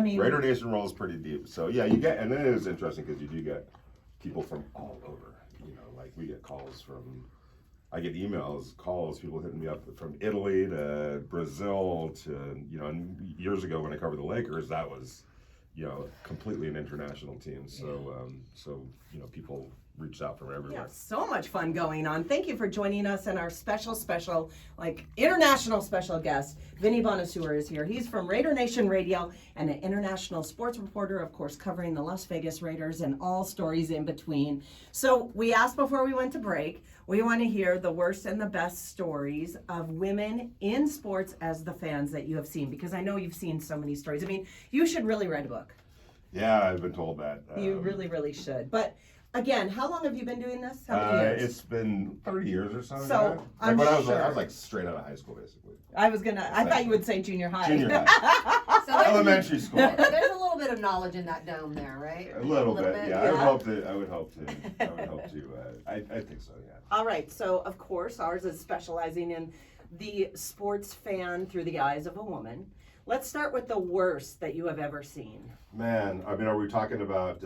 mean, Raider Nation rolls pretty deep. So yeah, you get, and then it is interesting because you do get people from all over. Like we get calls from, I get emails, calls, people hitting me up from Italy to Brazil to, and years ago when I covered the Lakers, that was, completely an international team. So, people reached out from everywhere. Yeah, so much fun going on. Thank you for joining us, and our special, international special guest, Vinny Bonsignore is here. He's from Raider Nation Radio and an international sports reporter, of course, covering the Las Vegas Raiders and all stories in between. So we asked before we went to break, we want to hear the worst and the best stories of women in sports as the fans that you have seen, because I know you've seen so many stories. I mean, you should really write a book. Yeah, I've been told that. You really, really should. But again, how long have you been doing this? How many years? It's been 30 years or so. So, I was sure. I was like straight out of high school, basically. I thought you would say junior high. Junior high. So Elementary school. there's a little bit of knowledge in that dome there, right? A little bit, yeah. yeah. I would hope to. I think so, yeah. All right, so of course, ours is specializing in the sports fan through the eyes of a woman. Let's start with the worst that you have ever seen. Man, I mean, are we talking about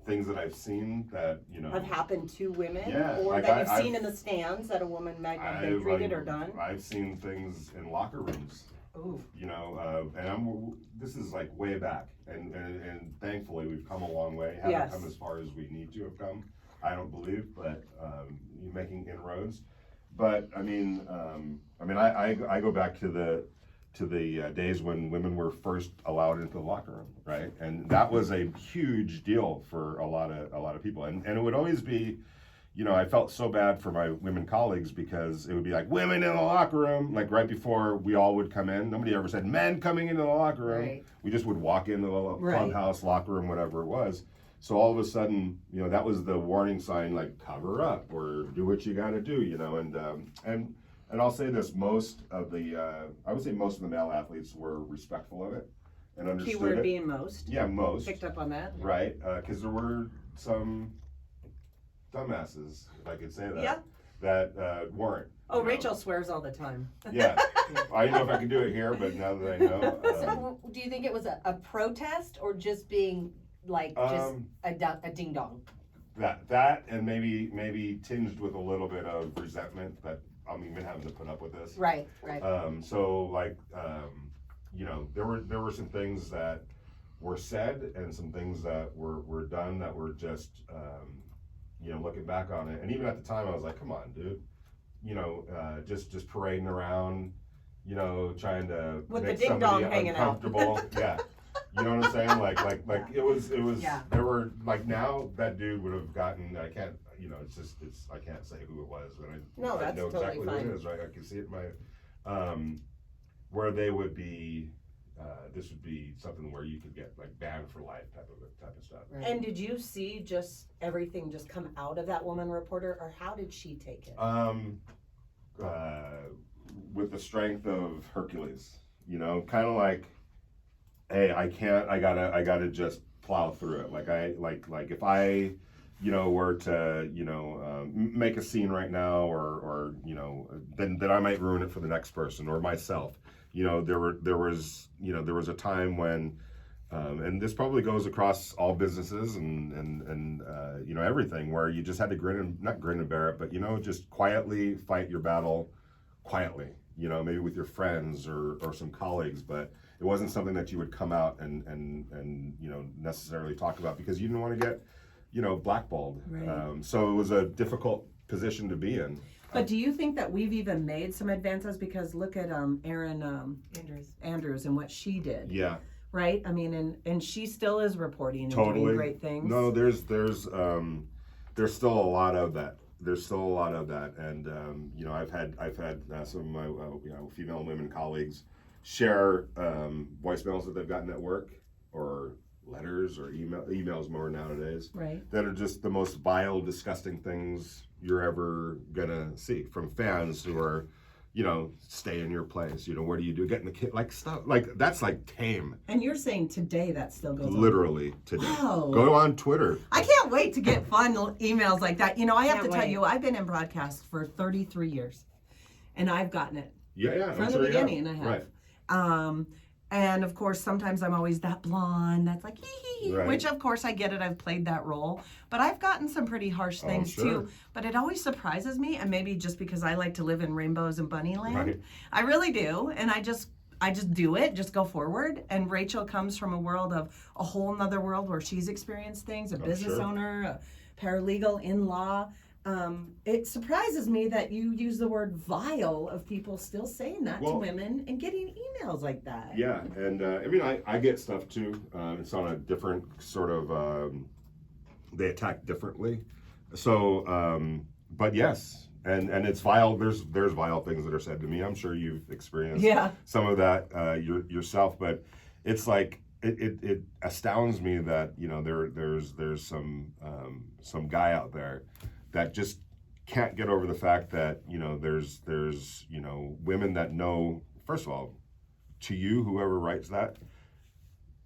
things that I've seen that, Have happened to women, Yeah, or like that you've I've seen in the stands that a woman might have been treated or done? I've seen things in locker rooms, Ooh. and this is like way back, and thankfully we've come a long way. Haven't Yes. come as far as we need to have come, I don't believe, but making inroads. But I go back to the days when women were first allowed into the locker room, right? And that was a huge deal for a lot of people, and it would always be, I felt so bad for my women colleagues because it would be like women in the locker room, like right before we all would come in. Nobody ever said men coming into the locker room. Right. We just would walk into the Right. clubhouse, locker room, whatever it was. So all of a sudden, that was the warning sign, like cover up or do what you got to do, and I'll say this: I would say most of the male athletes were respectful of it and understood Keyword it. being most. Yeah, most. Picked up on that. Right, because there were some dumbasses, if I could say that, Yeah. that weren't. Oh, Rachel swears all the time. Yeah, I didn't know if I could do it here, but now that I know. So, do you think it was a protest or just being like just a ding dong? That and maybe tinged with a little bit of resentment that I'm even having to put up with this. Right. There were some things that were said and some things that were done that were just, looking back on it. And even at the time, I was like, come on, dude. Just parading around, trying to With make the ding dong somebody hanging out. uncomfortable. Yeah. You know what I'm saying? Like it was, Yeah. there were, like now that dude would have gotten, I can't, I can't say who it was, but No, I that's know totally exactly fine. who it is, right? I can see it in my, where they would be, this would be something where you could get like banned for life type of stuff. Right. And did you see just everything just come out of that woman reporter, or how did she take it? With the strength of Hercules, kind of like, hey, I gotta just plow through it. Like if I, were to, make a scene right now, or then I might ruin it for the next person or myself. There was a time when, and this probably goes across all businesses and everything, where you just had to not grin and bear it, but just quietly fight your battle, quietly. Maybe with your friends or some colleagues, but it wasn't something that you would come out and necessarily talk about because you didn't want to get blackballed. Right. So it was a difficult position to be in. But do you think that we've even made some advances? Because look at Erin Andrews and what she did. Yeah. Right? I mean, and she still is reporting and Totally. doing great things. No, there's still a lot of that. There's still a lot of that, and I've had some of my female and women colleagues share voicemails that they've gotten at work, or letters, or emails more nowadays. Right. That are just the most vile, disgusting things you're ever gonna see from fans who are, stay in your place. What do you do? Get in the kid, like stuff like that's like tame. And you're saying today that still goes on. Literally today. Wow. Go on Twitter. I can't wait to get fun emails like that. I have Can't to tell wait. you, I've been in broadcast for 33 years, and I've gotten it Yeah. from I'm the sure you have. beginning. I have. Right. And of course, sometimes I'm always that blonde that's like, hee hee hee, Right. which of course I get it. I've played that role. But I've gotten some pretty harsh things sure. too. But it always surprises me, and maybe just because I like to live in rainbows and bunny land. Right. I really do. And I just do it, just go forward. And Rachel comes from a world of a whole nother world where she's experienced things, a business sure. owner, a paralegal, in law. It surprises me that you use the word vile of people still saying that to women and getting emails like that. Yeah, and I mean, I get stuff too. It's on a different sort of, they attack differently. So, but yes, and it's vile. There's vile things that are said to me. I'm sure you've experienced some of that yourself, but it's like, it astounds me that, you know, there's some guy out there that just can't get over the fact that, you know, there's you know, women that know, first of all, to you, whoever writes that,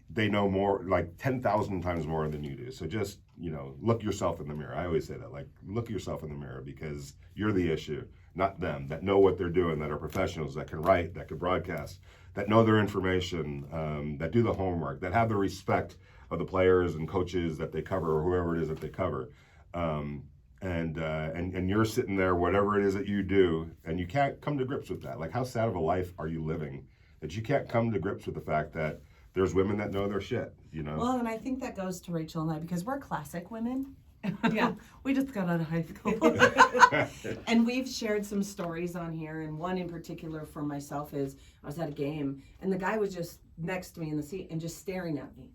they know more, like 10,000 times more than you do. So just, you know, look yourself in the mirror. I always say that, like, look yourself in the mirror, because you're the issue, not them, that know what they're doing, that are professionals, that can write, that can broadcast, that know their information, that do the homework, that have the respect of the players and coaches that they cover, or whoever it is that they cover. And you're sitting there, whatever it is that you do, and you can't come to grips with that. Like, how sad of a life are you living that you can't come to grips with the fact that there's women that know their shit, you know? Well, and I think that goes to Rachel and I, because we're classic women. Yeah. We just got out of high school. And we've shared some stories on here, and one in particular for myself is, I was at a game, and the guy was just next to me in the seat and just staring at me.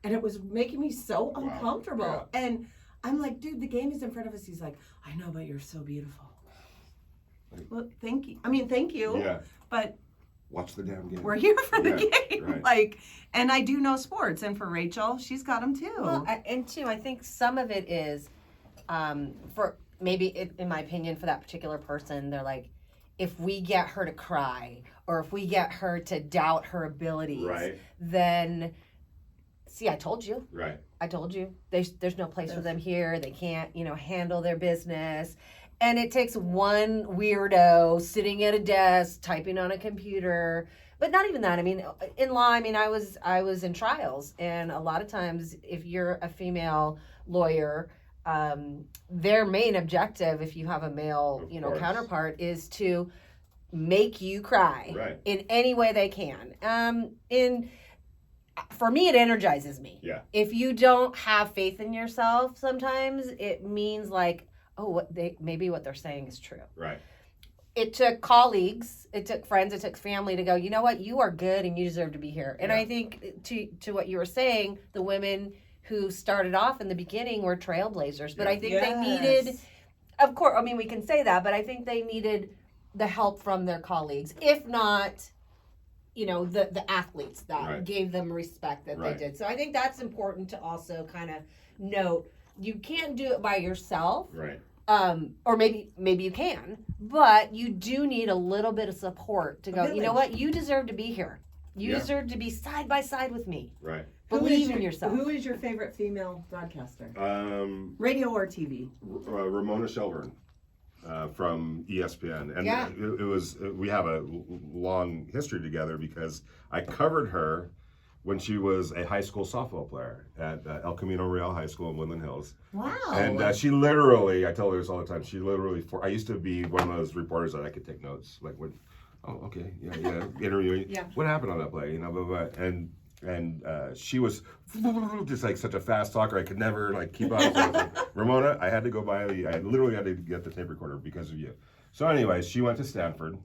And it was making me so uncomfortable. Yeah. And I'm like, dude, the game is in front of us. He's like, I know, but you're so beautiful. Well, thank you. I mean, thank you. Yeah. But watch the damn game. We're here for the game. Right. Like, and I do know sports. And for Rachel, she's got them too. Well, and too, I think some of it is, for maybe, in my opinion, for that particular person, they're like, if we get her to cry, or if we get her to doubt her abilities, then, see, I told you. Right. I told you. There's no place for them here. They can't, you know, handle their business. And it takes one weirdo sitting at a desk, typing on a computer. But not even that. I mean, in law, I mean, I was in trials. And a lot of times, if you're a female lawyer, their main objective, if you have a male, you know, counterpart, is to make you cry in any way they can. For me, it energizes me. Yeah. If you don't have faith in yourself, sometimes it means like, oh, maybe what they're saying is true. Right. It took colleagues, it took friends, it took family to go, you know what, you are good and you deserve to be here. And I think to what you were saying, the women who started off in the beginning were trailblazers. But I think they needed, of course, I mean, we can say that, but I think they needed the help from their colleagues. If not, you know, the athletes that gave them respect that they did. So I think that's important to also kind of note. You can't do it by yourself. Right. Or maybe you can, but you do need a little bit of support to go, you know what, you deserve to be here. You deserve to be side by side with me. Right. Believe in yourself. Who is your favorite female broadcaster? Radio or TV? Ramona Shelburne. From ESPN, and it was we have a long history together because I covered her when she was a high school softball player at El Camino Real High School in Woodland Hills. Wow! And she literally, I tell her this all the time. She literally, I used to be one of those reporters that I could take notes, like when, interviewing. What happened on that play? You know, blah, blah, blah. And she was just like such a fast talker. I could never like keep up. So I was like, Ramona, I had to go by I literally had to get the tape recorder because of you. So anyways, she went to Stanford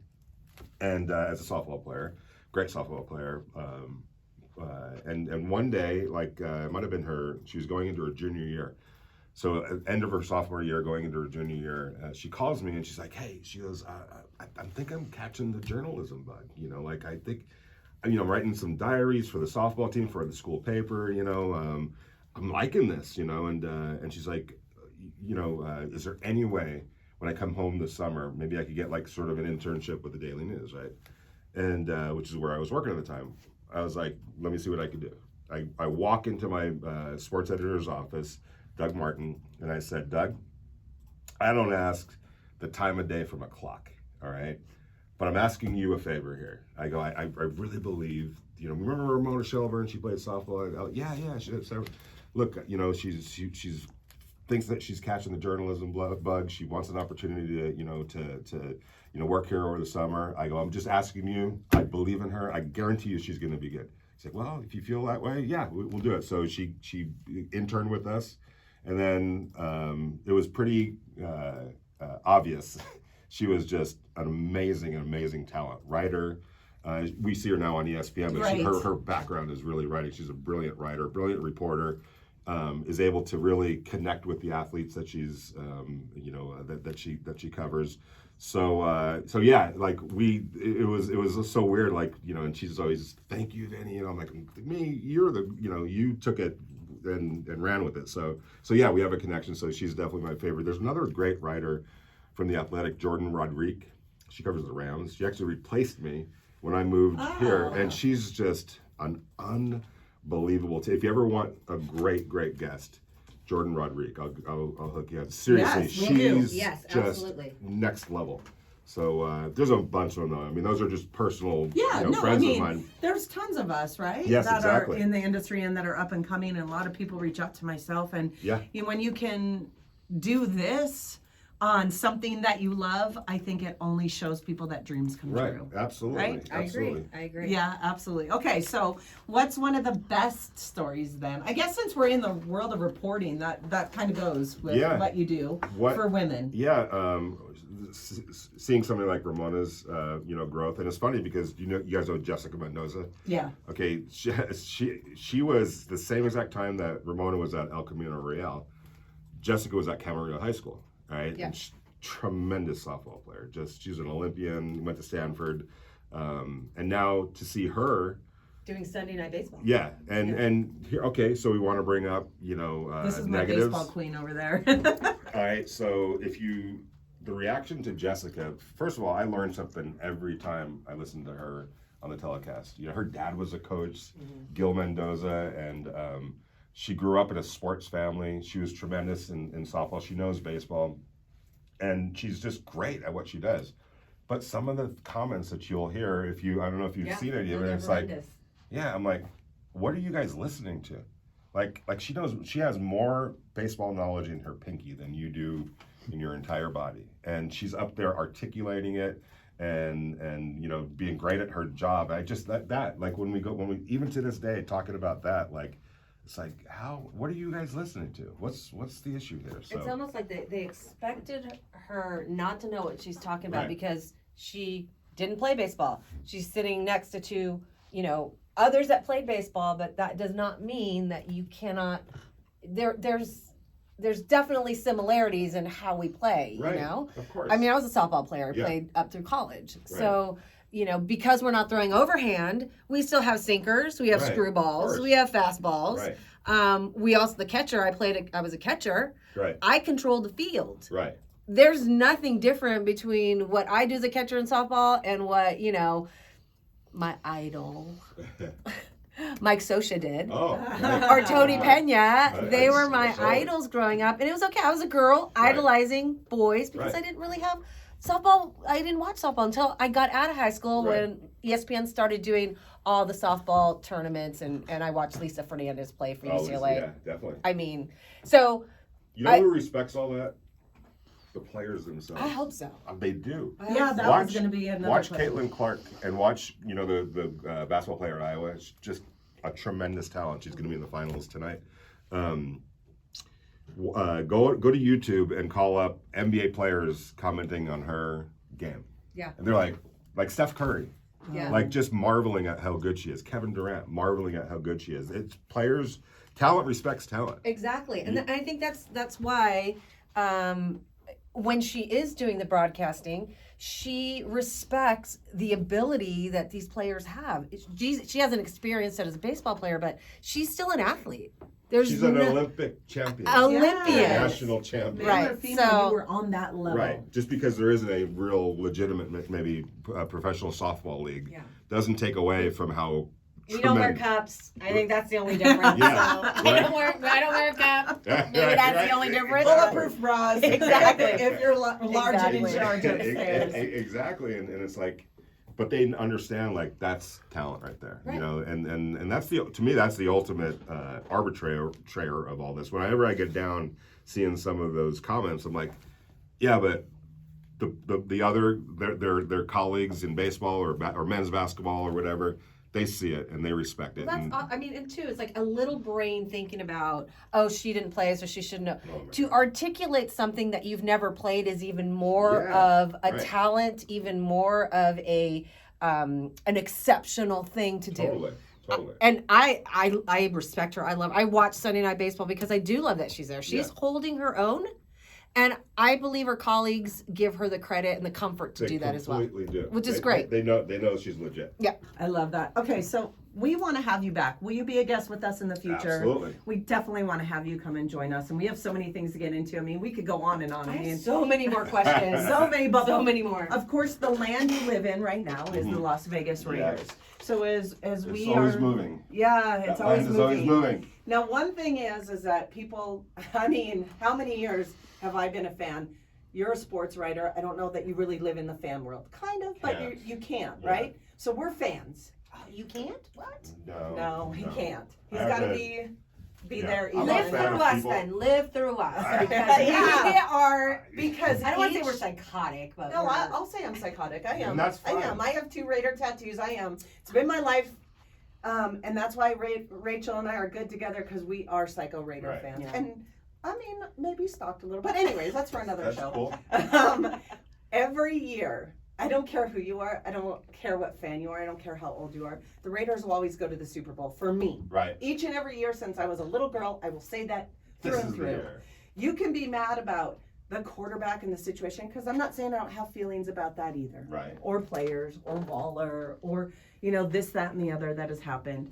and as a softball player, great softball player. And one day, like it might have been she was going into her junior year. So at the end of her sophomore year, going into her junior year, she calls me and she's like, hey, she goes, I think I'm catching the journalism bug. You know, like I think, you know, I'm writing some diaries for the softball team for the school paper, you know, I'm liking this, you know, and she's like, you know, is there any way when I come home this summer, maybe I could get like sort of an internship with the Daily News, right? And which is where I was working at the time. I was like, let me see what I could do. I walk into my sports editor's office, Doug Martin, and I said, Doug, I don't ask the time of day from a clock, all right? But I'm asking you a favor here. I go, I really believe remember Ramona Shelburne? She played softball. Yeah. So, look, she's thinks that she's catching the journalism bug. She wants an opportunity to work here over the summer. I go, I'm just asking you. I believe in her. I guarantee you she's going to be good. He's like, well, if you feel that way, yeah, we'll do it. So she interned with us, and then it was pretty obvious. She was just an amazing talent, writer. We see her now on ESPN, but Right. her background is really writing. She's a brilliant writer, brilliant reporter. Is able to really connect with the athletes that she's, that she covers. So yeah, like it was so weird, like, and she's always, thank you, Vinny, and I'm like, me, you're you took it and ran with it. So yeah, we have a connection. So she's definitely my favorite. There's another great writer from The Athletic, Jordan Rodriguez. She covers the Rams. She actually replaced me when I moved here, and she's just an unbelievable. If you ever want a great guest, Jordan Rodriguez, I'll hook you up. Seriously, Yes, we do. she's Yes, just absolutely. next level. So there's a bunch of them, though. I mean, those are just personal friends I mean, of mine. there's tons of us, right? Yes, that exactly. are in the industry and that are up and coming, and a lot of people reach out to myself, and Yeah. when you can do this on something that you love, I think it only shows people that dreams come Right, true. absolutely. Right? Absolutely. I agree. Yeah, absolutely. Okay, so what's one of the best stories then? I guess since we're in the world of reporting, that kind of goes with what you do for women. Yeah, seeing somebody like Ramona's, growth, and it's funny because you guys know Jessica Mendoza. Yeah. Okay, she was the same exact time that Ramona was at El Camino Real. Jessica was at Camarillo High School, right? Yeah. And tremendous softball player. She's an Olympian, went to Stanford, and now to see her Doing Sunday night baseball. yeah, and here, okay, so we want to bring up, This is my negatives. baseball queen over there. All right, so the reaction to Jessica, first of all, I learned something every time I listened to her on the telecast. Her dad was a coach, Gil Mendoza, and she grew up in a sports family. She was tremendous in softball. She knows baseball, and she's just great at what she does. But some of the comments that you'll hear, I don't know if you've seen any of it, it's like, yeah, I'm like, what are you guys listening to? Like she has more baseball knowledge in her pinky than you do in your entire body. And she's up there articulating it and being great at her job. I just that like when we even to this day talking about that, like it's like, what are you guys listening to? What's the issue here? So It's almost like they expected her not to know what she's talking about because she didn't play baseball. She's sitting next to two, others that played baseball, but that does not mean that you cannot. There's definitely similarities in how we play. Right, of course. I mean, I was a softball player. I played up through college, so. Because we're not throwing overhand, we still have sinkers, we have screwballs, we have fastballs. Right. We also, the catcher, I was a catcher. Right. I controlled the field. Right. There's nothing different between what I do as a catcher in softball and what, my idol, Mike Scioscia did. Oh. Or Tony Pena. They were I my saw it. idols growing up. And it was okay. I was a girl idolizing boys because I didn't really have softball. I didn't watch softball until I got out of high school when ESPN started doing all the softball tournaments, and I watched Lisa Fernandez play for UCLA. Yeah, definitely. I mean, so who respects all that? The players themselves. I hope so. They do. Yeah, that was going to be another Watch question. Caitlin Clark and watch, the basketball player at Iowa. She's just a tremendous talent. She's going to be in the finals tonight. Go to YouTube and call up NBA players commenting on her game. Yeah. And they're like Steph Curry. Yeah. Like just marveling at how good she is. Kevin Durant marveling at how good she is. It's players, talent respects talent. Exactly. And I think that's why when she is doing the broadcasting, she respects the ability that these players have. She hasn't experienced it as a baseball player, but she's still an athlete. She's an Olympic champion. Olympian. National champion. Male or Right, female, so- you were on that level. Right. Just because there isn't a real legitimate, maybe professional softball league, doesn't take away from how We don't wear cups. I think that's the only difference. Yeah, So I don't wear a cup. Maybe that's the only difference. Bulletproof bras. Exactly. If you're large and in Exactly. charge upstairs. Exactly. And it's like, but they understand like that's talent right there, Right. you know, and that's to me that's the ultimate arbitrator of all this. Whenever I get down seeing some of those comments, I'm like, yeah, but the other their colleagues in baseball or men's basketball or whatever, they see it and they respect it. Well, that's, I mean, and two, it's like a little brain thinking about, oh, she didn't play, so she shouldn't know. Oh, To articulate something that you've never played is even more Yeah, of a right. talent, even more of a an exceptional thing to do. Totally. And I respect her. I watch Sunday Night Baseball because I do love that she's there. She's holding her own. And I believe her colleagues give her the credit and the comfort to do that as well. Completely do. Which is great. They know she's legit. Yeah. I love that. Okay, so we want to have you back. Will you be a guest with us in the future? Absolutely. We definitely want to have you come and join us. And we have so many things to get into. I mean, we could go on and on. I I mean, have so many more questions. so many, but So many more. Of course, the land you live in right now is the Las Vegas Raiders. Yes. So as It's we always are moving. Yeah, it's That always land is moving. always moving. Now, one thing is that people, I mean, how many years have I been a fan? You're a sports writer. I don't know that you really live in the fan world. Kind of, but Can't. you can't, Yeah. right? So we're fans. Oh, you can't? What? No, he can't. He's I have got to to- be Yeah. there. I'm either not Live a fan through of us people. then. Live through us. Because Yeah. we are, Because I don't want to say each- we're psychotic, but No, we're, I'll say I'm psychotic. I am. And that's I fine. am. I have 2 Raider tattoos. I am. It's been my life. And that's why Rachel and I are good together because we are psycho Raider Right. fans. Yeah. And I mean, maybe stalked a little. But anyways, that's for another That's show. cool. Every year, I don't care who you are. I don't care what fan you are. I don't care how old you are. The Raiders will always go to the Super Bowl for me. Right. Each and every year since I was a little girl, I will say that through This and is the through. year. You can be mad about the quarterback and the situation because I'm not saying I don't have feelings about that either. Right. Or players or Waller or, this, that, and the other that has happened.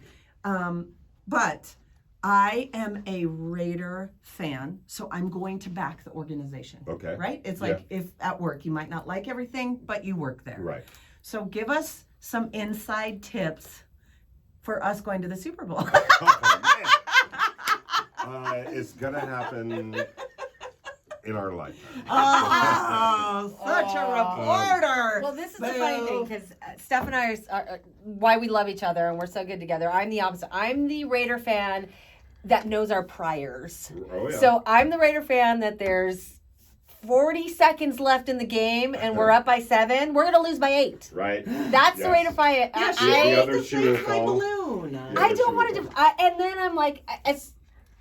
But I am a Raider fan, so I'm going to back the organization. Okay. Right? It's like if at work you might not like everything, but you work there. Right. So give us some inside tips for us going to the Super Bowl. Oh, man. It's gonna happen in our lifetime. Oh, such a reporter. well, this is the funny thing because Steph and I are why we love each other and we're so good together. I'm the opposite. I'm the Raider fan that knows our priors. Oh, yeah. So I'm the Raider fan that there's 40 seconds left in the game and we're up by 7. We're going to lose by 8. Right. That's the Yes. Raider fan. Yeah, The other she's shoe the to fake fall. balloon. Yeah. I don't want to and then I'm like,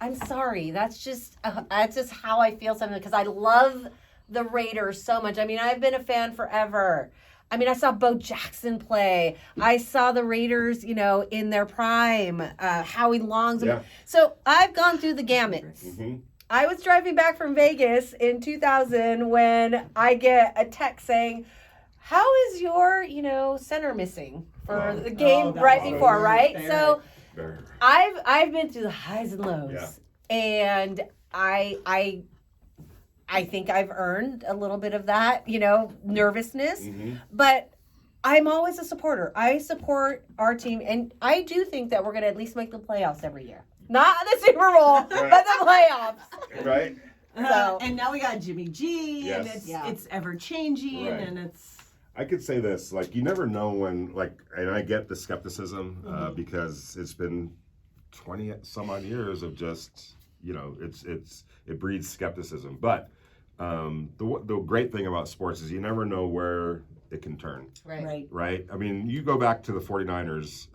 I'm sorry. That's just how I feel sometimes because I love the Raiders so much. I mean, I've been a fan forever. I mean, I saw Bo Jackson play. I saw the Raiders, in their prime. Howie Long's. Yeah. So I've gone through the gamut. Mm-hmm. I was driving back from Vegas in 2000 when I get a text saying, "How is your, center missing for the game that right was before, very right?" fair. So I've been through the highs and lows, and I think I've earned a little bit of that, nervousness, Mm-hmm. but I'm always a supporter. I support our team, and I do think that we're going to at least make the playoffs every year. Not the Super Bowl, but the playoffs. Right. So- And now we got Jimmy G, and Yes. it's ever changing, Right. and it's I could say this, you never know when, and I get the skepticism because it's been 20 some odd years of just, it breeds skepticism. But the great thing about sports is you never know where it can turn, Right. right? I mean, you go back to the 49ers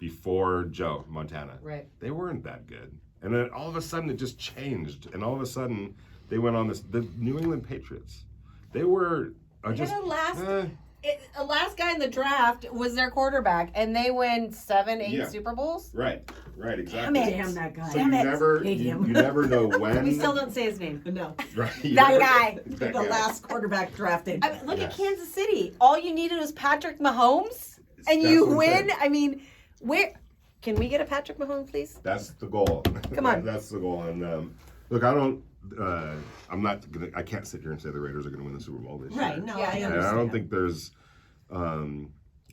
before Joe Montana. Right. They weren't that good. And then all of a sudden it just changed. And all of a sudden they went on the New England Patriots. They were just... The last guy in the draft was their quarterback, and they win 7, 8 Yeah. Super Bowls. Right, exactly. damn that guy. So you never, Hate you him. never know when. We still don't say his name. No, Right, That guy. That the guy. last quarterback drafted. I mean, look at Yes. Kansas City. All you needed was Patrick Mahomes, and That's you what I'm win. saying. I mean, where can we get a Patrick Mahomes, please? That's the goal. Come on. That's the goal. And look, I can't sit here and say the Raiders are going to win the Super Bowl this year. Right? No, Yeah, I yeah. And understand. I don't think there's.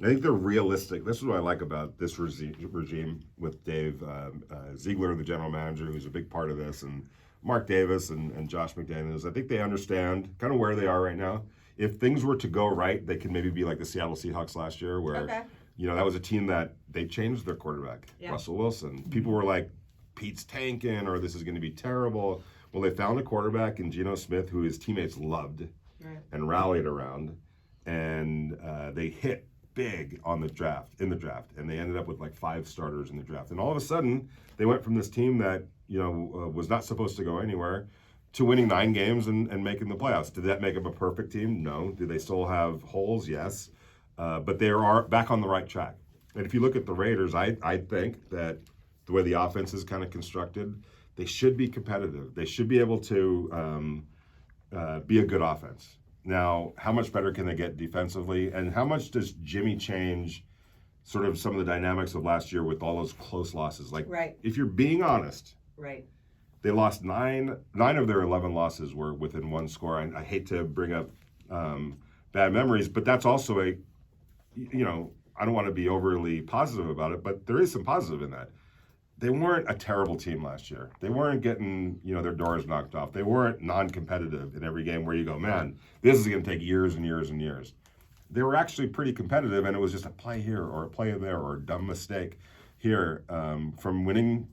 I think they're realistic. This is what I like about this regime with Dave Ziegler, the general manager, who's a big part of this, and Mark Davis and Josh McDaniels. I think they understand kind of where they are right now. if things were to go right, they could maybe be like the Seattle Seahawks last year, where that was a team that they changed their quarterback, Russell Wilson. People were like, Pete's tanking, or this is going to be terrible. Well, they found a quarterback in Geno Smith who his teammates loved and rallied around, and they hit big in the draft, and they ended up with like 5 starters in the draft. And all of a sudden, they went from this team that was not supposed to go anywhere to winning 9 games and making the playoffs. Did that make them a perfect team? No. Do they still have holes? Yes. But they are back on the right track. And if you look at the Raiders, I think that the way the offense is kind of constructed, they should be competitive. They should be able to be a good offense. Now, how much better can they get defensively? And how much does Jimmy change sort of some of the dynamics of last year with all those close losses? Like, if you're being honest, they lost 9 of their 11 losses were within 1 score. I hate to bring up bad memories, but that's also I don't want to be overly positive about it, but there is some positive in that. They weren't a terrible team last year. They weren't getting, their doors knocked off. They weren't non-competitive in every game where you go, man, this is going to take years and years and years. They were actually pretty competitive, and it was just a play here or a play there or a dumb mistake here from winning,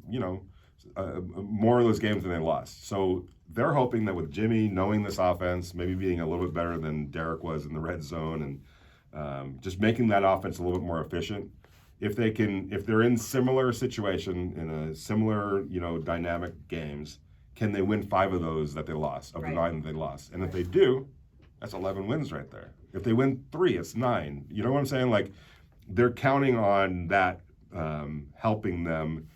more of those games than they lost. So they're hoping that with Jimmy knowing this offense, maybe being a little bit better than Derek was in the red zone, and just making that offense a little bit more efficient. If they're in similar situation, in a similar, dynamic games, can they win 5 of those that they lost, of the 9 that they lost? And if they do, that's 11 wins right there. If they win 3, it's 9. You know what I'm saying? Like, they're counting on that helping them,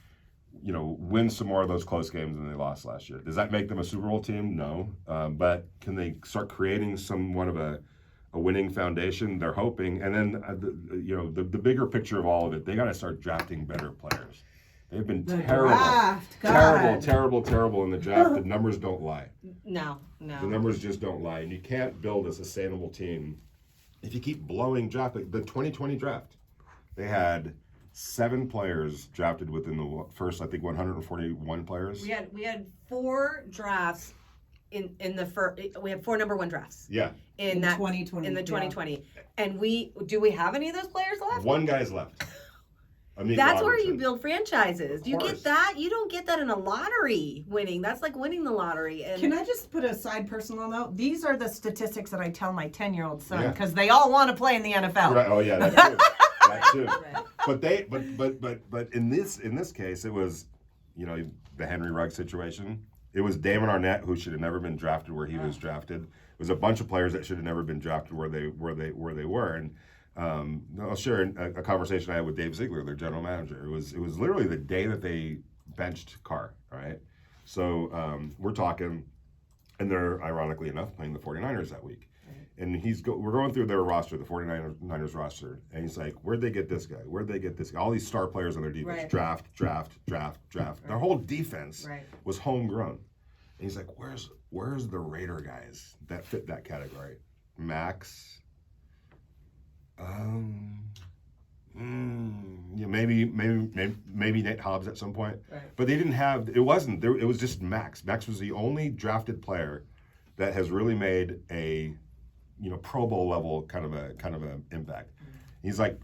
win some more of those close games than they lost last year. Does that make them a Super Bowl team? No. But can they start creating somewhat of a winning foundation? They're hoping. And then, the bigger picture of all of it, they got to start drafting better players. They've been terrible in the draft. The numbers don't lie. No. The numbers just don't lie. And you can't build a sustainable team if you keep blowing draft. Like the 2020 draft, they had 7 players drafted within the first, I think, 141 players. We had 4 drafts in the first. We had 4 number 1 drafts. Yeah. In that 2020. In the 2020, and do we have any of those players left? 1 guy's left. That's where you build franchises. You get that. You don't get that in a lottery winning. That's like winning the lottery. And can I just put a side personal note? These are the statistics that I tell my 10-year-old son because they all want to play in the NFL. Right. Oh yeah, that too. But in this case, it was, the Henry Ruggs situation. It was Damon Arnett, who should have never been drafted where he was drafted. It was a bunch of players that should have never been drafted where they were. And I'll share a conversation I had with Dave Ziegler, their general manager. It was literally the day that they benched Carr. Right. So we're talking, and they're ironically enough playing the 49ers that week. And we're going through their roster, the 49ers roster, and he's like, where'd they get this guy? Where'd they get this guy? All these star players on their defense. Draft. Their whole defense was homegrown. And he's like, where's the Raider guys that fit that category? Max. Maybe Nate Hobbs at some point. But they didn't have, it was just Max. Max was the only drafted player that has really made a Pro Bowl level kind of an impact. He's like,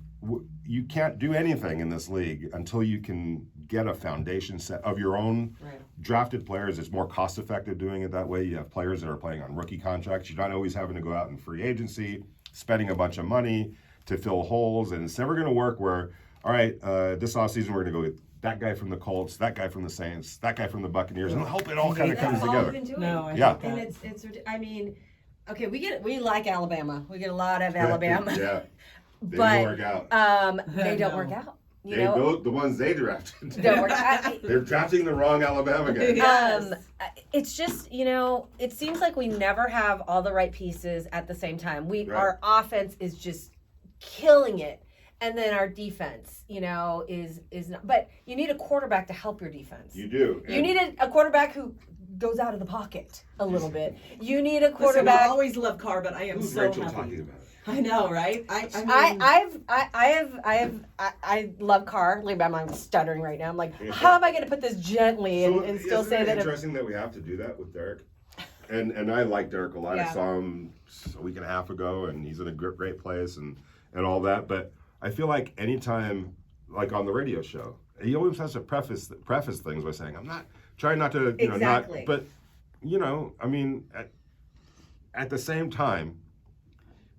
you can't do anything in this league until you can get a foundation set of your own drafted players. It's more cost effective doing it that way. You have players that are playing on rookie contracts. You're not always having to go out in free agency, spending a bunch of money to fill holes. And it's never going to work where, all right, this offseason we're going to go get that guy from the Colts, that guy from the Saints, that guy from the Buccaneers, and I hope it all kind of comes together. And it's I mean, okay, we like Alabama. We get a lot of Alabama. They don't work out. They don't work out. The ones they drafted. Don't work out. They're drafting the wrong Alabama guys. It's just, it seems like we never have all the right pieces at the same time. Our offense is just killing it. And then our defense, is not. But you need a quarterback to help your defense. You do. You need a quarterback who goes out of the pocket a little bit. You need a quarterback. Listen, I always love Carr, but I am so Rachel happy. Talking about it? I know, right? I love Carr. I'm stuttering right now. I'm like, how am I going to put this gently and still say that? It's interesting that we have to do that with Derek. and I like Derek a lot. Yeah. I saw him a week and a half ago, and he's in a great place and all that. But I feel like anytime, like on the radio show, he always has to preface things by saying, "I'm not trying not to, Exactly. not." But I mean, at the same time,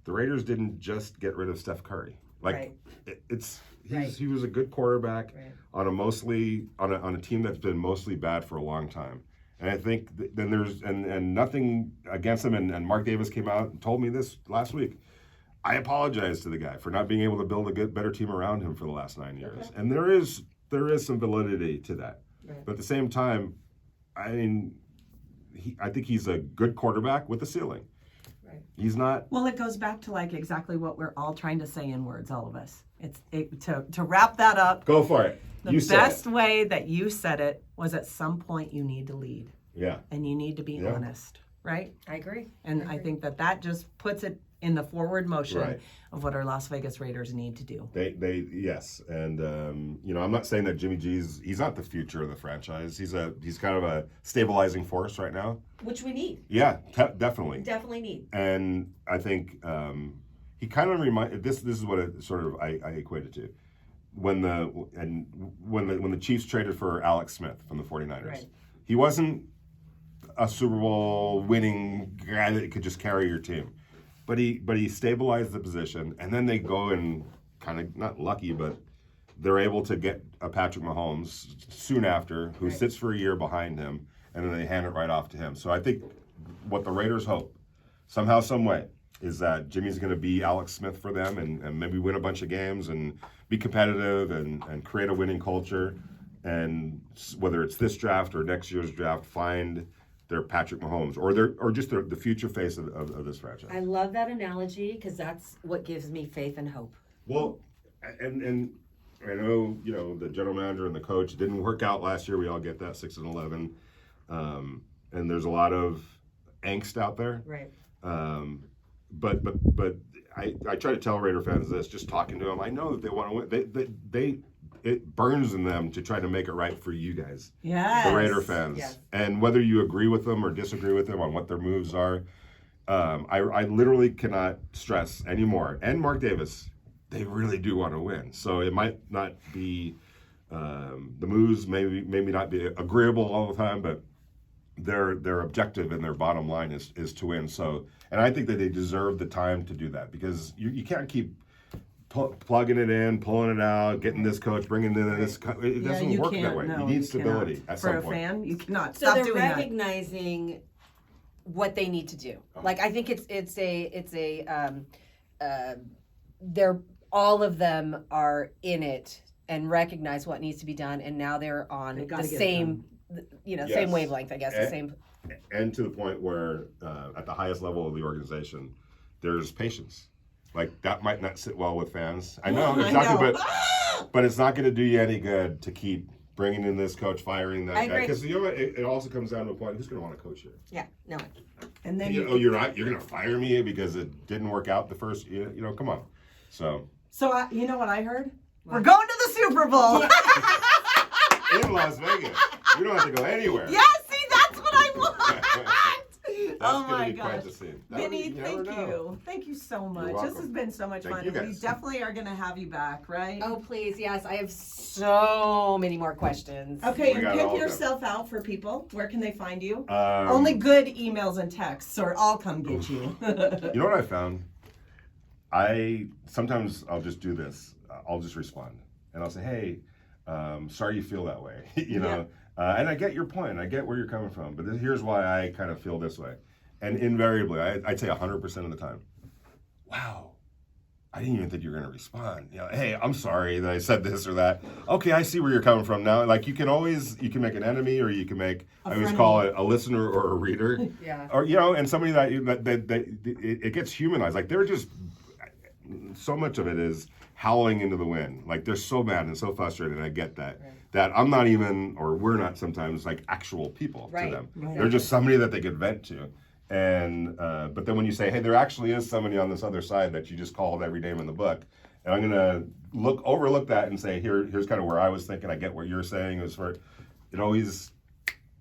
the Raiders didn't just get rid of Steph Curry. Like Right. he was a good quarterback Right. on a team that's been mostly bad for a long time. And I think then there's and nothing against him. And Mark Davis came out and told me this last week. I apologize to the guy for not being able to build a better team around him for the last 9 years. Okay. And there is some validity to that. Right. But at the same time, I mean, I think he's a good quarterback with a ceiling. Right. He's not. Well, it goes back to like exactly what we're all trying to say in words, all of us. To wrap that up. Go for it. The You said best it. way that you said it was at some point you need to lead Yeah. and you need to be Yeah. honest, right? I agree. And I think that just puts it in the forward motion Right. of what our Las Vegas Raiders need to do. They yes, and I'm not saying that Jimmy he's not the future of the franchise. He's kind of a stabilizing force right now. Which we need. Yeah, definitely. Definitely need. And I think he kind of this is what it sort of I equate it to. When the Chiefs traded for Alex Smith from the 49ers. Right. He wasn't a Super Bowl winning guy that could just carry your team. But he stabilized the position, and then they go and kind of not lucky, but they're able to get a Patrick Mahomes soon after, who Right. sits for a year behind him, and then they hand it right off to him. So I think what the Raiders hope, somehow, some way, is that Jimmy's going to be Alex Smith for them, and maybe win a bunch of games and be competitive and create a winning culture, and whether it's this draft or next year's draft, find their Patrick Mahomes or just the future face of this franchise. I love that analogy because that's what gives me faith and hope. Well, and I know the general manager and the coach didn't work out last year. We all get that 6-11, and there's a lot of angst out there. Right. But I try to tell Raider fans this, just talking to them. I know that they want to win. It burns in them to try to make it right for you guys, Yes. the Raider fans. Yes. And whether you agree with them or disagree with them on what their moves are, I literally cannot stress anymore. And Mark Davis, they really do want to win. So it might not be the moves, maybe not be agreeable all the time, but their objective and their bottom line is to win. So, and I think that they deserve the time to do that, because you can't keep plugging it in, pulling it out, getting this coach, bringing in this. It doesn't work that way. You need stability at some For a point. fan, you cannot So stop they're doing that. recognizing what they need to do. Like I think they're all of them are in it and recognize what needs to be done, and now they're on They the gotta get it same, Yes. same wavelength. I guess the same. And to the point where at the highest level of the organization, there's patience. Like that might not sit well with fans. I know exactly, but it's not going to do you any good to keep bringing in this coach, firing that I guy, agree. because it also comes down to a point: who's going to want to coach here? Yeah. No. And then You're going to fire me because it didn't work out the first. Come on. So you know what I heard? We're going to the Super Bowl. in Las Vegas, we don't have to go anywhere. Yeah, see, that's what I want. That's Oh going my to be quite gosh. the scene. Vinny, never thank know. you. Thank you so much. This welcome. has been so much Thank fun. you We guys. definitely are going to have you back, right? Oh please, yes. I have so many more questions. Okay, We and got pimp all of them. yourself out for people. Where can they find you? Only Only good emails and texts, or I'll come get you. You know what I found? Sometimes I'll just do this. I'll just respond, and I'll say, "Hey, sorry you feel that way." And I get your point. I get where you're coming from, but here's why I kind of feel this way. And invariably, I'd say 100% of the time, "Wow, I didn't even think you were going to respond." Hey, I'm sorry that I said this or that. Okay, I see where you're coming from now. Like you can make an enemy, or you can make, I always call it a listener or a reader. Yeah. Or and somebody that it gets humanized. Like they're just, so much of it is howling into the wind. Like they're so mad and so frustrated. And I get that. Right. That I'm not even, or we're not sometimes like actual people Right. to them. Right. They're just somebody that they could vent to. And but then when you say, hey, there actually is somebody on this other side that you just called every name in the book, and I'm gonna overlook that and say, here's kind of where I was thinking. I get what you're saying. It always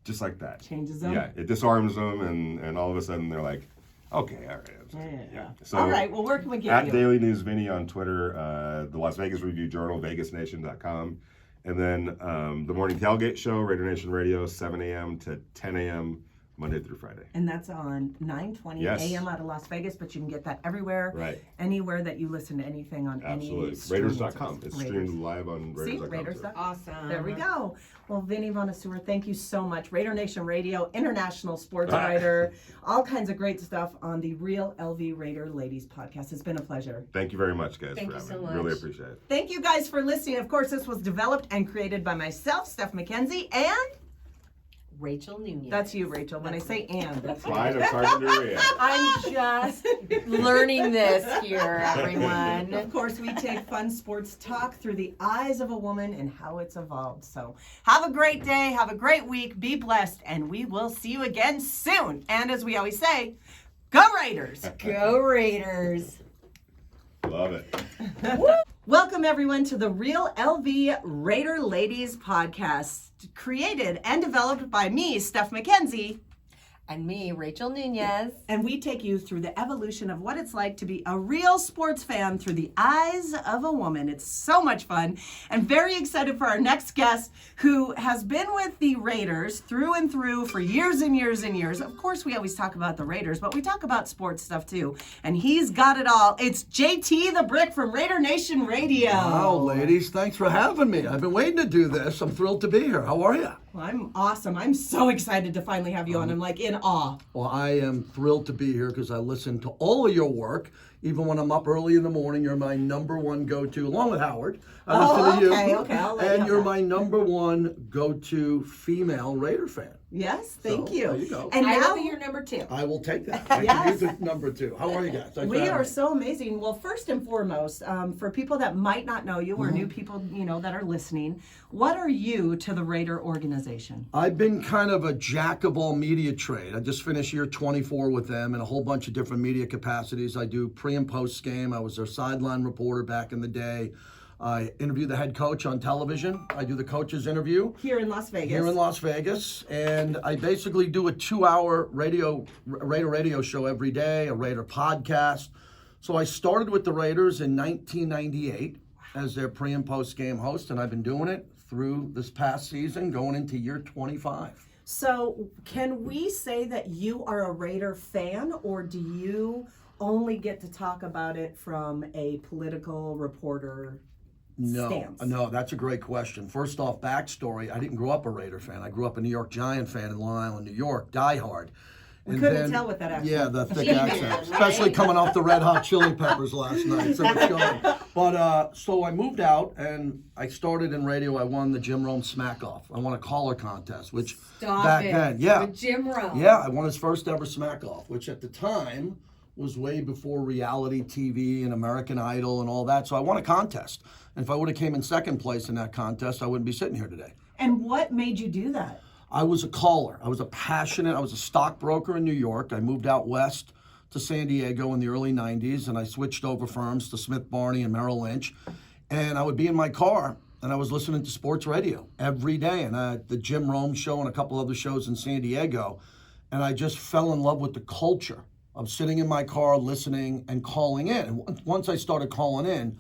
just like that. Changes them. Yeah, it disarms them, and all of a sudden they're like, okay, all right. Yeah. So All right. Well, where can we get at you? Daily News Vinny on Twitter, the Las Vegas Review Journal, vegasnation.com, and then the Morning Tailgate Show, Raider Nation Radio, 7 a.m. to 10 a.m. Monday through Friday. And that's on 9:20 a.m. out of Las Vegas, but you can get that everywhere. Right. Anywhere that you listen to anything on Absolutely. any streaming Raiders.com. service. It's Raiders. streamed live on See, Raiders.com. Raiders.com. Awesome. There we go. Well, Vinny Bonsignore, thank you so much. Raider Nation Radio, international sports writer, all kinds of great stuff on the Real LV Raider Ladies podcast. It's been a pleasure. Thank you very much, guys, Thank for you having so me. Really much. appreciate it. Thank you guys for listening. Of course, this was developed and created by myself, Steph McKenzie, and Rachel Nunez. that's you, Rachel. When I say and, that's you. Flight of Carpinteria. I'm just learning this here, everyone. Of course, we take fun sports talk through the eyes of a woman and how it's evolved. So have a great day, have a great week, be blessed, and we will see you again soon. And as we always say, go Raiders! Go Raiders. Love it. Welcome, everyone, to the Real LV Raider Ladies podcast, created and developed by me, Steph McKenzie. And me, Rachel Nunez. And we take you through the evolution of what it's like to be a real sports fan through the eyes of a woman. It's so much fun, and very excited for our next guest, who has been with the Raiders through and through for years and years and years. Of course, we always talk about the Raiders, but we talk about sports stuff too. And he's got it all. It's JT the Brick from Raider Nation Radio. Wow, ladies, thanks for having me. I've been waiting to do this. I'm thrilled to be here. How are you? Well, I'm awesome. I'm so excited to finally have you on. I'm like in awe. Well, I am thrilled to be here because I listen to all of your work. Even when I'm up early in the morning, you're my number one go-to, along with Howard. I listen to you. Okay, I'll let you And have you're that. my number one go-to female Raider fan. Yes, thank So, you. there you go. And I now will be your number 2. I will take that. I Yes. can use it number 2. How are you guys? Thanks for we having are me. so amazing. Well, first and foremost, for people that might not know you or new people, that are listening, what are you to the Raider organization? I've been kind of a jack of all media trade. I just finished year 24 with them in a whole bunch of different media capacities. I do pre and post game. I was their sideline reporter back in the day. I interview the head coach on television. I do the coach's interview Here in Las Vegas. here in Las Vegas. And I basically do a 2-hour Raider radio show every day, a Raider podcast. So I started with the Raiders in 1998 as their pre and post game host, and I've been doing it through this past season, going into year 25. So, can we say that you are a Raider fan, or do you only get to talk about it from a political reporter stance? No, that's a great question. First off, backstory, I didn't grow up a Raider fan. I grew up a New York Giant fan in Long Island, New York, diehard. We couldn't tell with that accent. Yeah, the thick G-Man, accent, right? especially coming off the Red Hot Chili Peppers last night. So it's going. But so I moved out and I started in radio. I won the Jim Rome Smack Off. I won a caller contest, which Stop back it. then, yeah, With Jim Rome. yeah, I won his first ever Smack Off, which at the time was way before reality TV and American Idol and all that. So I won a contest, and if I would have came in second place in that contest, I wouldn't be sitting here today. And what made you do that? I was a caller. I was a stockbroker in New York. I moved out west to San Diego in the early 90s, and I switched over firms to Smith Barney and Merrill Lynch. And I would be in my car, and I was listening to sports radio every day, and the Jim Rome show and a couple other shows in San Diego. And I just fell in love with the culture of sitting in my car, listening, and calling in. And once I started calling in,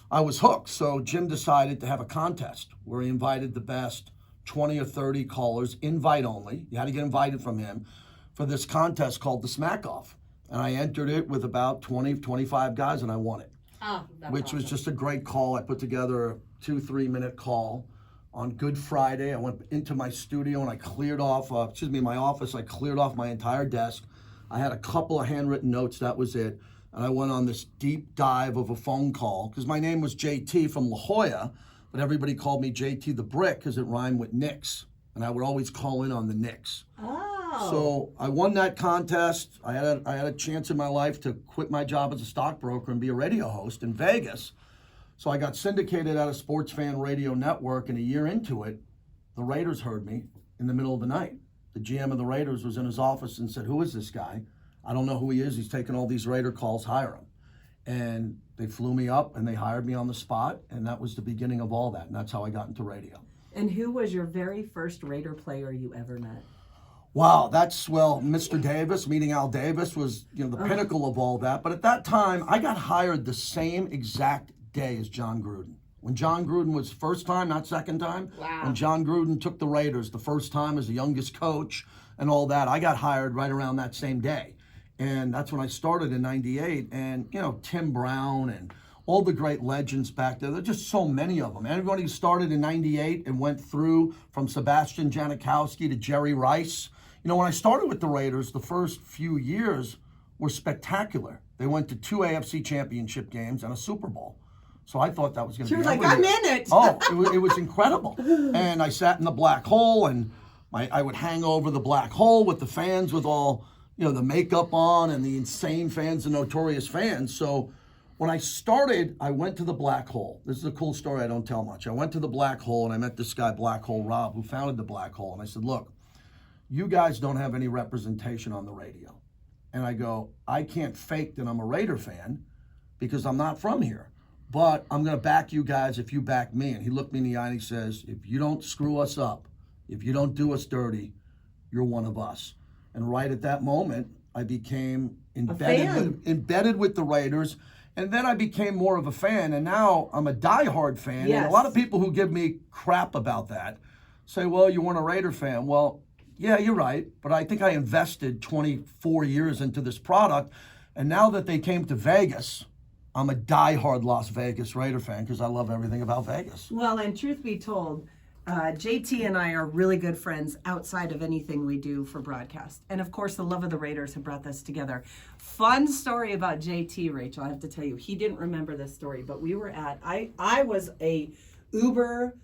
I was hooked. So Jim decided to have a contest where he invited the best 20 or 30 callers, invite only. You had to get invited from him for this contest called the Smack Off. And I entered it with about 20, 25 guys, and I won it, which was just a great call. I put together a 2-3 minute call on Good Friday. I went into my studio and I cleared off, my office. I cleared off my entire desk. I had a couple of handwritten notes, that was it. And I went on this deep dive of a phone call because my name was JT from La Jolla, but everybody called me JT the Brick because it rhymed with Knicks. And I would always call in on the Knicks. Oh. So I won that contest. I had a chance in my life to quit my job as a stockbroker and be a radio host in Vegas. So I got syndicated out of Sports Fan Radio Network, and a year into it, the Raiders heard me in the middle of the night. The GM of the Raiders was in his office and said, "Who is this guy? I don't know who he is. He's taking all these Raider calls. Hire him." And they flew me up and they hired me on the spot, and that was the beginning of all that, and that's how I got into radio. And who was your very first Raider player you ever met? Wow, Mr. Davis, meeting Al Davis was, the pinnacle of all that. But at that time, I got hired the same exact day as John Gruden. When John Gruden was first time, not second time. Wow. When John Gruden took the Raiders the first time as the youngest coach and all that, I got hired right around that same day. And that's when I started in 98. And, Tim Brown and all the great legends back there. There's just so many of them. Everybody who started in 98 and went through from Sebastian Janikowski to Jerry Rice. When I started with the Raiders, the first few years were spectacular. They went to 2 AFC championship games and a Super Bowl. So I thought that was going to be You're like, every I'm year. in it. Oh, it was incredible. And I sat in the black hole, and I would hang over the black hole with the fans with all, the makeup on and the insane fans, the notorious fans. So when I started, I went to the black hole. This is a cool story I don't tell much. I went to the black hole, and I met this guy, Black Hole Rob, who founded the black hole. And I said, look, you guys don't have any representation on the radio. And I go, I can't fake that I'm a Raider fan because I'm not from here. But I'm going to back you guys if you back me. And he looked me in the eye and he says, if you don't screw us up, if you don't do us dirty, you're one of us. And right at that moment, I became embedded with the Raiders. And then I became more of a fan. And now I'm a diehard fan. Yes. And a lot of people who give me crap about that say, well, you weren't a Raider fan. Well, yeah, you're right. But I think I invested 24 years into this product. And now that they came to Vegas, I'm a diehard Las Vegas Raider fan because I love everything about Vegas. Well, and truth be told, JT and I are really good friends outside of anything we do for broadcast. And of course, the love of the Raiders have brought us together. Fun story about JT, Rachel, I have to tell you. He didn't remember this story, but we were I was a Uber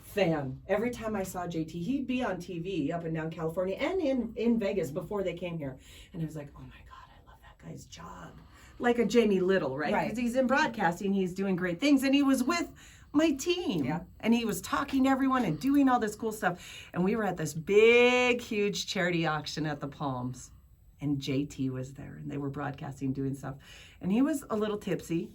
fan. Every time I saw JT, he'd be on TV up and down California and in Vegas before they came here. And I was like, oh my God, I love that guy's job. Like a Jamie Little, right? Because he's in broadcasting, he's doing great things, and he was with my team. Yeah. And he was talking to everyone and doing all this cool stuff. And we were at this big, huge charity auction at the Palms. And JT was there, and they were broadcasting, doing stuff. And he was a little tipsy.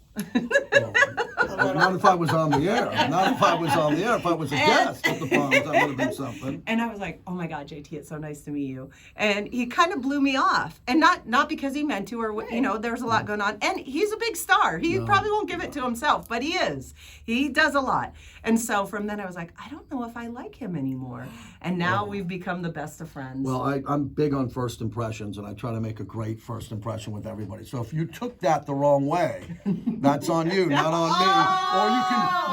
Not if I was on the air. Not if I was on the air. If I was a guest at the Palms, that would have been something. And I was like, oh my God, JT, it's so nice to meet you. And he kind of blew me off. And not because he meant to, or, there's a lot going on. And he's a big star. He probably won't give it to himself, but he is. He does a lot. And so from then I was like, I don't know if I like him anymore. And now we've become the best of friends. Well, I'm big on first impressions, and I try to make a great first impression with everybody. So if you took that the wrong way, that's on you, not on me. Or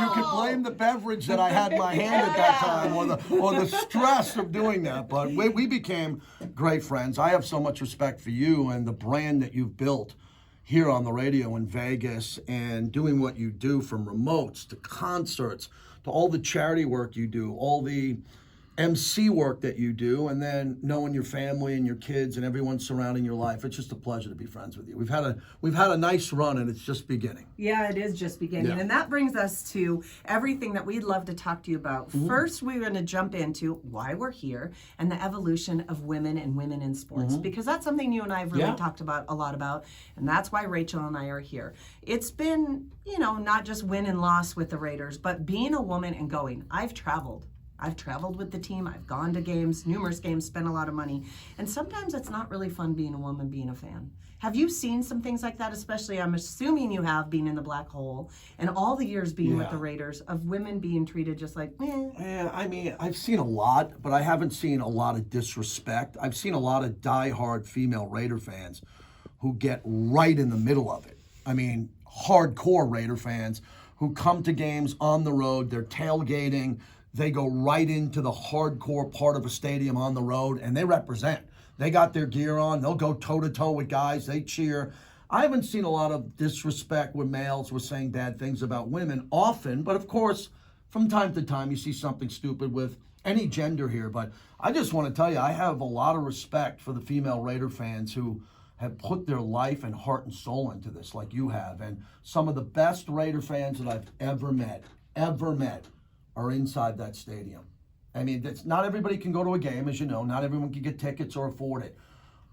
you can blame the beverage that I had in my hand at that time, or the stress of doing that. But we became great friends. I have so much respect for you and the brand that you've built here on the radio in Vegas, and doing what you do, from remotes to concerts to all the charity work you do, all the MC work that you do, and then knowing your family and your kids and everyone surrounding your life. It's just a pleasure to be friends with you. We've had a nice run, and it's just beginning. Yeah, it is just beginning. Yeah. And that brings us to everything that we'd love to talk to you about. Mm-hmm. First, we're going to jump into why we're here and the evolution of women and women in sports, because that's something you and I have really talked about a lot about, and that's why Rachel and I are here. It's been, not just win and loss with the Raiders, but being a woman and going. I've traveled with the team. I've gone to games, numerous games, spent a lot of money. And sometimes it's not really fun being a woman, being a fan. Have you seen some things like that? Especially, I'm assuming you have, been in the black hole and all the years being with the Raiders, of women being treated just like, Yeah, I mean, I've seen a lot, but I haven't seen a lot of disrespect. I've seen a lot of diehard female Raider fans who get right in the middle of it. I mean, hardcore Raider fans who come to games on the road, they're tailgating, they go right into the hardcore part of a stadium on the road, and they represent. They got their gear on. They'll go toe-to-toe with guys. They cheer. I haven't seen a lot of disrespect where males were saying bad things about women often, but of course, from time to time, you see something stupid with any gender here. But I just want to tell you, I have a lot of respect for the female Raider fans who have put their life and heart and soul into this like you have. And some of the best Raider fans that I've ever met, are inside that stadium. I mean, not everybody can go to a game, as you know. Not everyone can get tickets or afford it.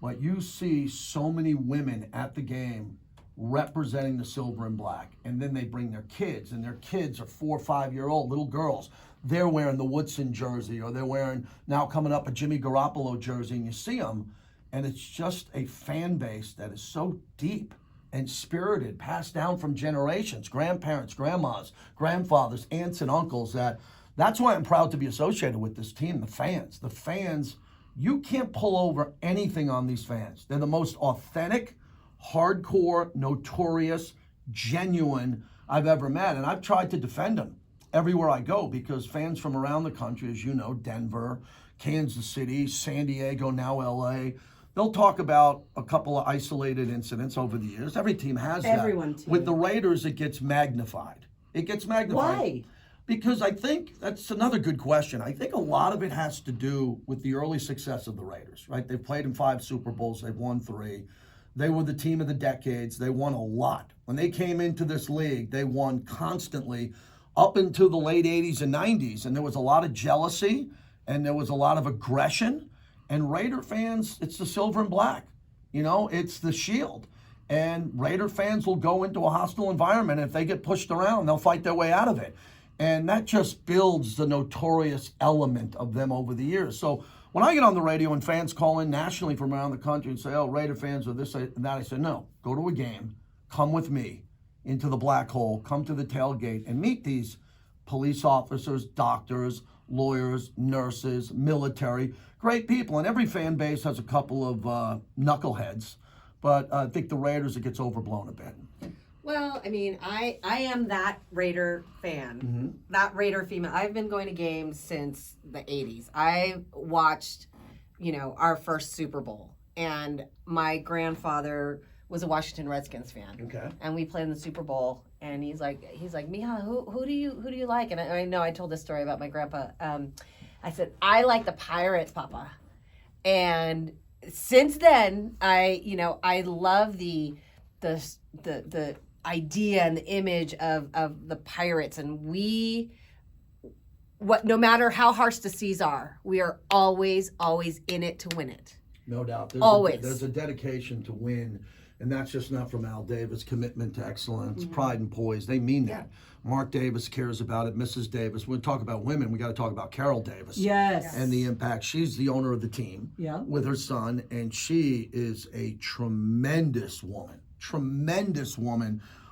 But you see so many women at the game representing the silver and black. And then they bring their kids, and their kids are 4 or 5 year old little girls. They're wearing the Woodson jersey, or they're wearing, now coming up, a Jimmy Garoppolo jersey, and you see them, and it's just a fan base that is so deep and spirited, passed down from generations, grandparents, grandmas, grandfathers, aunts and uncles. That's why I'm proud to be associated with this team, the fans. The fans, you can't pull over anything on these fans. They're the most authentic, hardcore, notorious, genuine I've ever met. And I've tried to defend them everywhere I go, because fans from around the country, as you know, Denver, Kansas City, San Diego, now LA, they'll talk about a couple of isolated incidents over the years. Every team has that. Everyone team. With the Raiders, it gets magnified. It gets magnified. Why? Because I think that's another good question. I think a lot of it has to do with the early success of the Raiders, right? They've played in 5 Super Bowls. They've won 3. They were the team of the decades. They won a lot. When they came into this league, they won constantly up into the late 80s and 90s. And there was a lot of jealousy, and there was a lot of aggression. And Raider fans, it's the silver and black. You know, it's the shield. And Raider fans will go into a hostile environment. If they get pushed around, they'll fight their way out of it. And that just builds the notorious element of them over the years. So when I get on the radio and fans call in nationally from around the country and say, oh, Raider fans are this and that, I say, no, go to a game, come with me into the black hole, come to the tailgate and meet these police officers, doctors, lawyers, nurses, military, great people. And every fan base has a couple of knuckleheads. But I think the Raiders, it gets overblown a bit. Well, I mean, I am that Raider fan, that Raider female. I've been going to games since the 80s. I watched, our first Super Bowl, and my grandfather was a Washington Redskins fan. Okay. And we played in the Super Bowl, and he's like, Mija, who do you like? And I know I told this story about my grandpa. I said, I like the Pirates, Papa. And since then, I love the idea and the image of the Pirates, and no matter how harsh the seas are, we are always in it to win it. No doubt. There's a dedication to win, and that's just not from Al Davis. Commitment to excellence, pride and poise. They mean that. Mark Davis cares about it. Mrs. Davis. When we talk about women, we got to talk about Carol Davis. Yes. And the impact. She's the owner of the team with her son, and she is a tremendous woman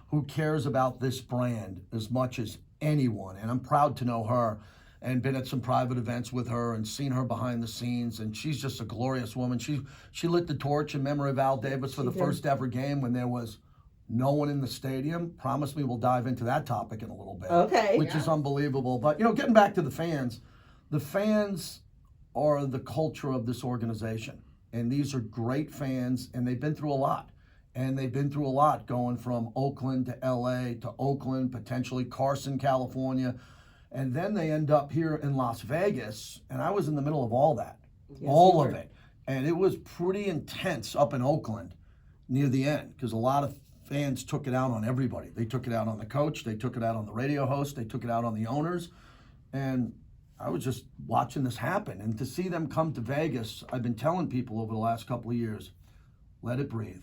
who cares about this brand as much as anyone. And I'm proud to know her and been at some private events with her and seen her behind the scenes. And she's just a glorious woman. She lit the torch in memory of Al Davis for the first ever game when there was no one in the stadium. Promise me we'll dive into that topic in a little bit. Okay. Which is unbelievable. But, getting back to the fans are the culture of this organization. And these are great fans, and they've been through a lot. And they've been through a lot, going from Oakland to LA to Oakland, potentially Carson, California. And then they end up here in Las Vegas. And I was in the middle of all that, all of it. And it was pretty intense up in Oakland near the end, because a lot of fans took it out on everybody. They took it out on the coach. They took it out on the radio host. They took it out on the owners. And I was just watching this happen. And to see them come to Vegas, I've been telling people over the last couple of years, let it breathe.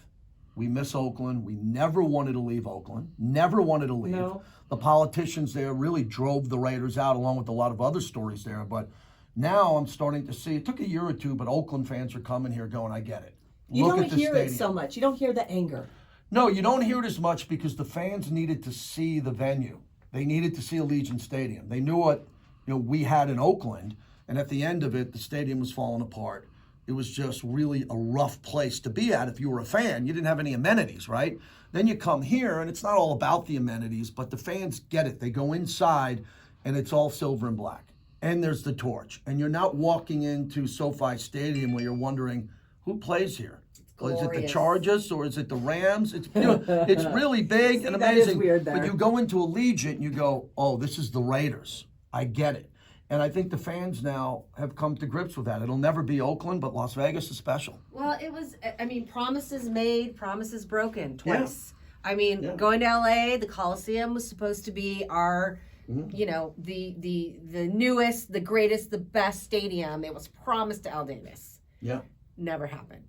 We miss Oakland. We never wanted to leave Oakland. Never wanted to leave. No. The politicians there really drove the Raiders out, along with a lot of other stories there. But now I'm starting to see, it took a year or two, but Oakland fans are coming here going, I get it. You Look don't at the hear it stadium. so much. You don't hear the anger. No, you don't hear it as much because the fans needed to see the venue. They needed to see Allegiant Stadium. They knew what we had in Oakland, and at the end of it, the stadium was falling apart. It was just really a rough place to be at if you were a fan. You didn't have any amenities, right? Then you come here, and it's not all about the amenities, but the fans get it. They go inside, and it's all silver and black. And there's the torch. And you're not walking into SoFi Stadium where you're wondering, who plays here? Is it the Glorious. Chargers or is it the Rams? It's it's really big and that is amazing. weird there. But you go into Allegiant and you go, oh, this is the Raiders. I get it. And I think the fans now have come to grips with that. It'll never be Oakland, but Las Vegas is special. Well, it was, promises made, promises broken twice. Going to LA, the Coliseum was supposed to be our, the newest, the greatest, the best stadium. It was promised to Al Davis. Yeah. Never happened.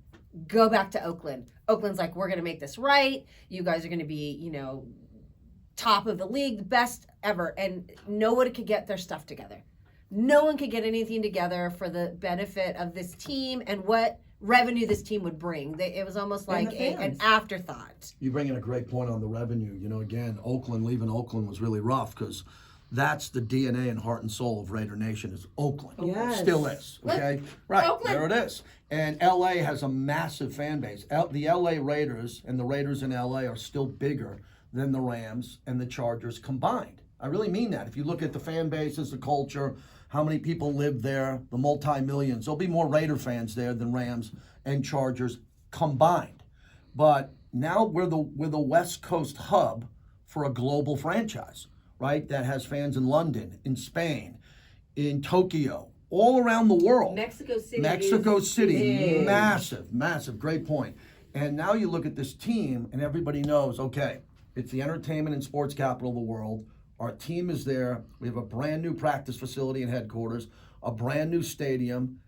go back to Oakland. Oakland's like, we're going to make this right. You guys are going to be, top of the league, the best ever. And no one could get their stuff together. No one could get anything together for the benefit of this team and what revenue this team would bring. It was almost like an afterthought. You bring in a great point on the revenue. Again, leaving Oakland was really rough because that's the DNA and heart and soul of Raider Nation is Oakland. Yes. Still is, okay? Look, Right, Oakland. there it is. And LA has a massive fan base. The LA Raiders and the Raiders in LA are still bigger than the Rams and the Chargers combined. I really mean that. If you look at the fan bases, the culture, how many people live there, the multi-millions, there'll be more Raider fans there than Rams and Chargers combined. But now we're the West Coast hub for a global franchise, right? That has fans in London, in Spain, in Tokyo, all around the world. Mexico City. City, massive, great point. And now you look at this team and everybody knows, okay, it's the entertainment and sports capital of the world. Our team is there. We have a brand new practice facility and headquarters, a brand new stadium.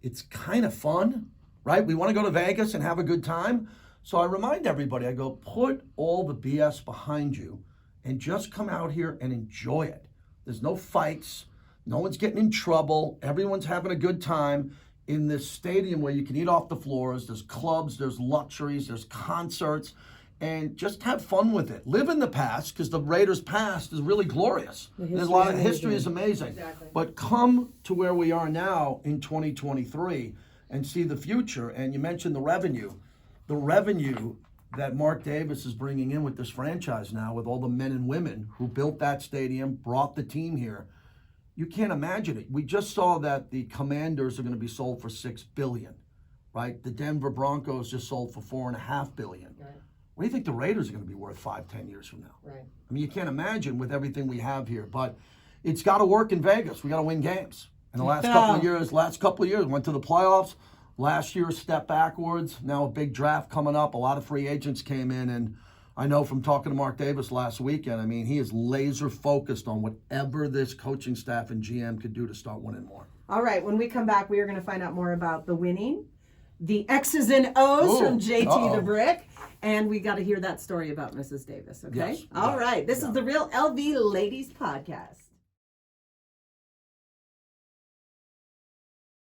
It's kind of fun, right? We want to go to Vegas and have a good time. So I remind everybody, I go, put all the BS behind you and just come out here and enjoy it. There's no fights. No one's getting in trouble. Everyone's having a good time in this stadium where you can eat off the floors. There's clubs, there's luxuries, there's concerts. And just have fun with it. Live in the past, because the Raiders' past is really glorious. There's a lot of history is amazing. Exactly. But come to where we are now in 2023 and see the future. And you mentioned the revenue. The revenue that Mark Davis is bringing in with this franchise now, with all the men and women who built that stadium, brought the team here. You can't imagine it. We just saw that the Commanders are going to be sold for $6 billion, right? The Denver Broncos just sold for $4.5 billion. Right. What do you think the Raiders are going to be worth 5-10 years from now? Right. I mean, you can't imagine with everything we have here, but it's got to work in Vegas. We got to win games. In the last couple of years, went to the playoffs. Last year, a step backwards. Now a big draft coming up. A lot of free agents came in, and I know from talking to Mark Davis last weekend, I mean, he is laser focused on whatever this coaching staff and GM could do to start winning more. All right, when we come back, we are going to find out more about the winning, the X's and O's from JT the Brick, and we got to hear that story about Mrs. Davis, okay? Yes. All right, this is the Real LV Ladies Podcast.